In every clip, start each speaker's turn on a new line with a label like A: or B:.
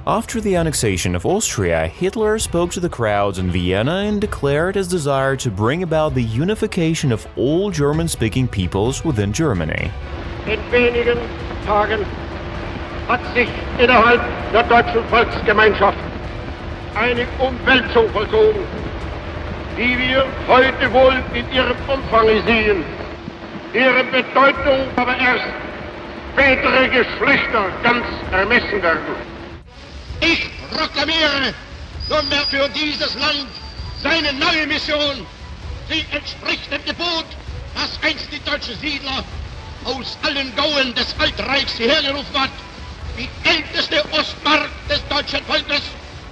A: After the annexation of Austria, Hitler spoke to the crowds in Vienna and declared his desire to bring about the unification of all German-speaking peoples within Germany.
B: In wenigen Tagen hat sich innerhalb der deutschen Volksgemeinschaft eine Umwälzung vollzogen, die wir heute wohl in ihrem Umfang sehen, deren Bedeutung aber erst spätere Geschlechter ganz ermessen werden. Ich proklamiere nunmehr für dieses Land seine neue Mission. Sie entspricht dem Gebot, das einst die deutschen Siedler aus allen Gauen des Altreichs hierher gerufen hat. Die älteste Ostmark des deutschen Volkes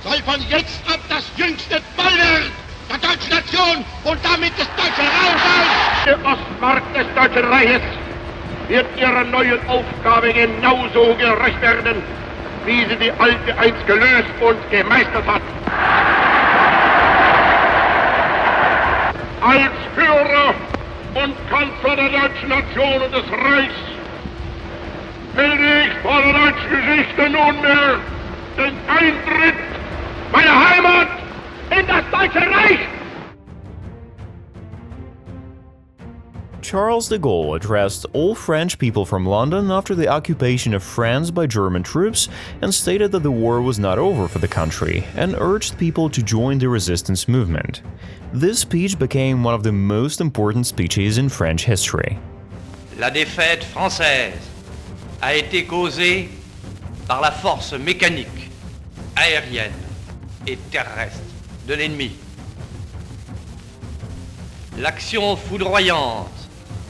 B: soll von jetzt ab das jüngste Bollwerk der deutschen Nation und damit des Deutschen Reiches sein. Die Ostmark des Deutschen Reiches wird ihrer neuen Aufgabe genauso gerecht werden, wie sie die alte einst gelöst und gemeistert hat. Als Führer und Kanzler der deutschen Nation und des Reichs melde ich vor der deutschen Geschichte nunmehr den Eintritt meiner Heimat in das Deutsche Reich.
A: Charles de Gaulle addressed all French people from London after the occupation of France by German troops and stated that the war was not over for the country and urged people to join the resistance movement. This speech became one of the most important speeches in French history.
C: La défaite française a été causée par la force mécanique, aérienne et terrestre de l'ennemi. L'action foudroyante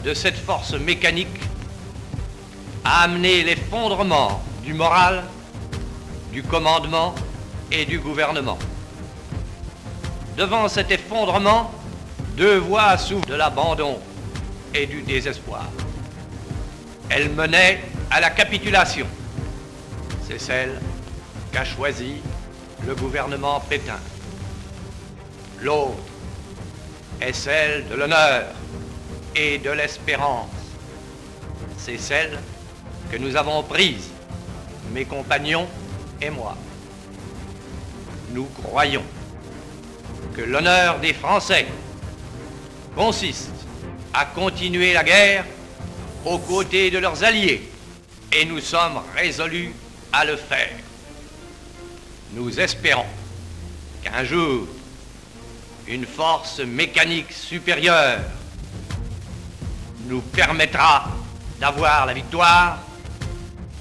C: de cette force mécanique a amené l'effondrement du moral, du commandement et du gouvernement. Devant cet effondrement, deux voies s'ouvrent de l'abandon et du désespoir. Elles menaient à la capitulation. C'est celle qu'a choisie le gouvernement Pétain. L'autre est celle de l'honneur et de l'espérance. C'est celle que nous avons prise, mes compagnons et moi. Nous croyons que l'honneur des Français consiste à continuer la guerre aux côtés de leurs alliés, et nous sommes résolus à le faire. Nous espérons qu'un jour, une force mécanique supérieure nous permettra d'avoir la victoire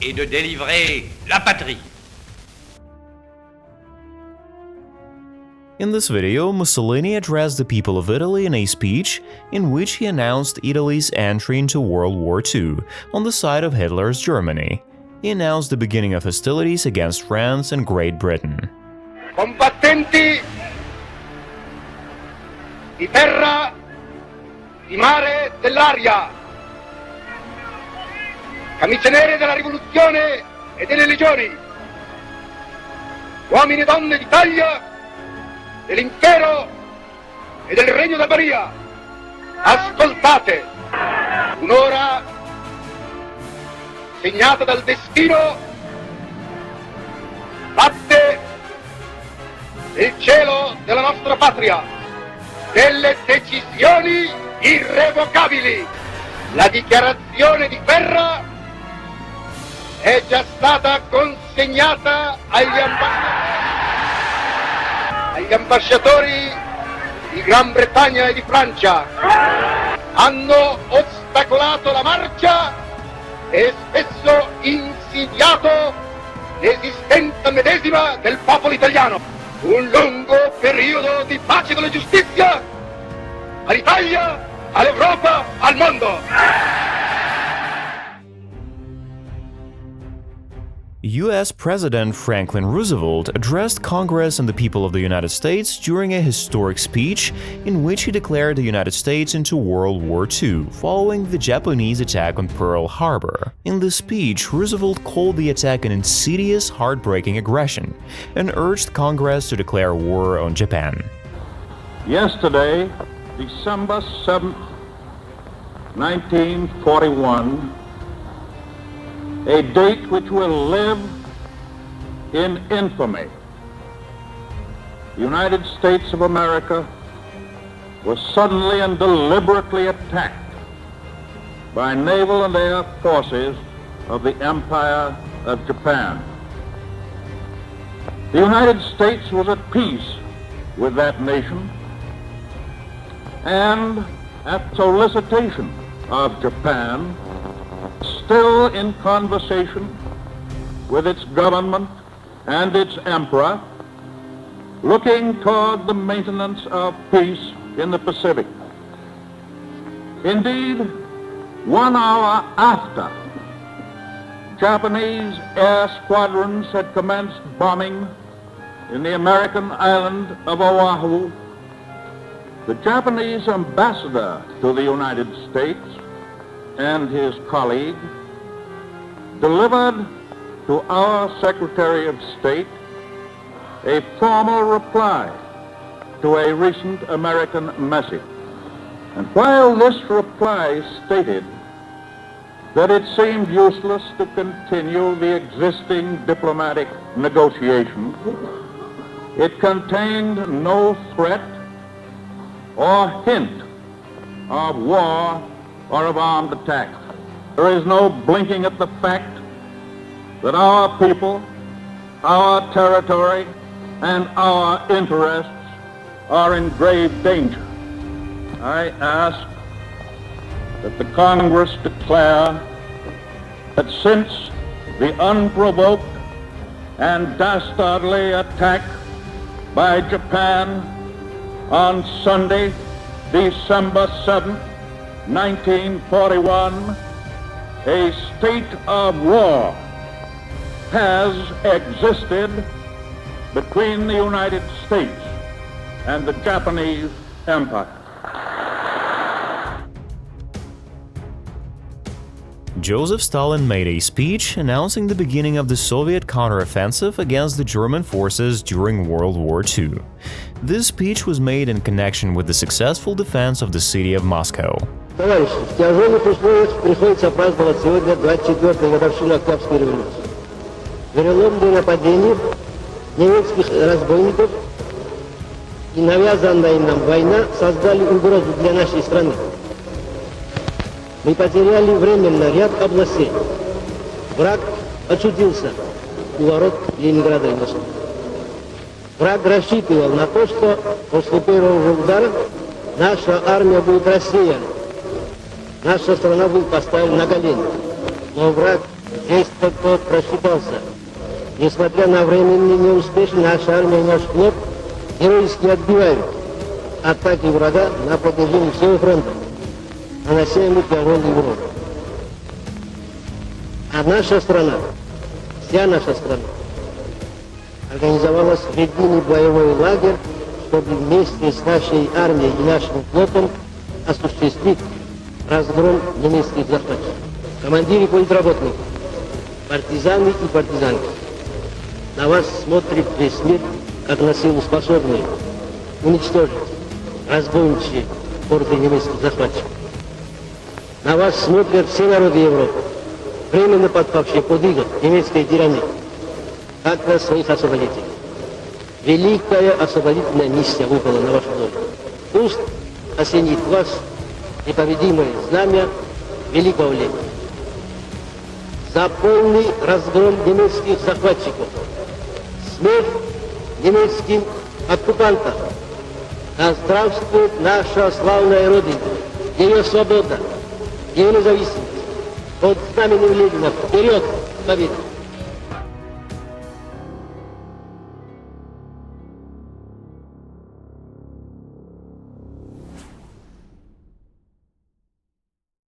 C: et de délivrer la patrie.
A: In this video, Mussolini addressed the people of Italy in a speech in which he announced Italy's entry into World War II on the side of Hitler's Germany. He announced the beginning of hostilities against France and Great Britain.
B: Combattenti di terra, di mare, dell'aria, camicie nere della rivoluzione e delle legioni, uomini e donne d'Italia, dell'impero e del regno d'Albania, ascoltate, un'ora segnata dal destino batte il cielo della nostra patria, delle decisioni irrevocabili. La dichiarazione di guerra è già stata consegnata agli ambasciatori di Gran Bretagna e di Francia. Hanno ostacolato la marcia e spesso insidiato l'esistenza medesima del popolo italiano. Un lungo periodo di pace e di giustizia all'Italia, all'Europa, al mondo.
A: US President Franklin Roosevelt addressed Congress and the people of the United States during a historic speech in which he declared the United States into World War II following the Japanese attack on Pearl Harbor. In this speech, Roosevelt called the attack an insidious, heartbreaking aggression and urged Congress to declare war on Japan.
D: Yesterday, December 7th, 1941, a date which will live in infamy. The United States of America was suddenly and deliberately attacked by naval and air forces of the Empire of Japan. The United States was at peace with that nation, and at solicitation of Japan, still in conversation with its government and its emperor, looking toward the maintenance of peace in the Pacific. Indeed, 1 hour after Japanese air squadrons had commenced bombing in the American island of Oahu, the Japanese ambassador to the United States and his colleague delivered to our Secretary of State a formal reply to a recent American message. And while this reply stated that it seemed useless to continue the existing diplomatic negotiations, it contained no threat or hint of war or of armed attack. There is no blinking at the fact that our people, our territory, and our interests are in grave danger. I ask that the Congress declare that since the unprovoked and dastardly attack by Japan on Sunday, December 7, 1941, a state of war has existed between the United States and the Japanese Empire.
A: Joseph Stalin made a speech announcing the beginning of the Soviet counteroffensive against the German forces during World War II. This speech was made in connection with the successful defense of the city of Moscow.
E: Товарищи, в тяжелых условиях приходится праздновать сегодня 24-ю годовщину Октябрьской революции. Вероломные нападения немецких разбойников и навязанная нам война создали угрозу для нашей страны. Мы потеряли временно ряд областей. Враг очутился у ворот Ленинграда и Москвы. Враг рассчитывал на то, что после первого удара наша армия будет рассеяна. Наша страна будет поставлена на колени. Но враг здесь только просчитался. Несмотря на временный неуспех, наша армия и наш флот героически отбивают атаки врага на протяжении всего фронта, нанося ему тяжелый урон. А наша страна, вся наша страна, организовалась в единый боевой лагерь, чтобы вместе с нашей армией и нашим флотом осуществить разгром немецких захватчиков. Командиры политработников, партизаны и партизанки, на вас смотрит весь мир, как на силу способные уничтожить разбойничьи порты немецких захватчиков. На вас смотрят все народы Европы, временно подпавшие под иго немецкой тирании, как на своих освободителей. Великая освободительная миссия выпала на вашу долю. Пусть осенит вас непобедимое знамя великого Ленина. За полный разгром немецких захватчиков, смерть немецким оккупантам. Да здравствует наша славная Родина, ее свобода, ее независимость. Под знаменем Ленина вперед, победа!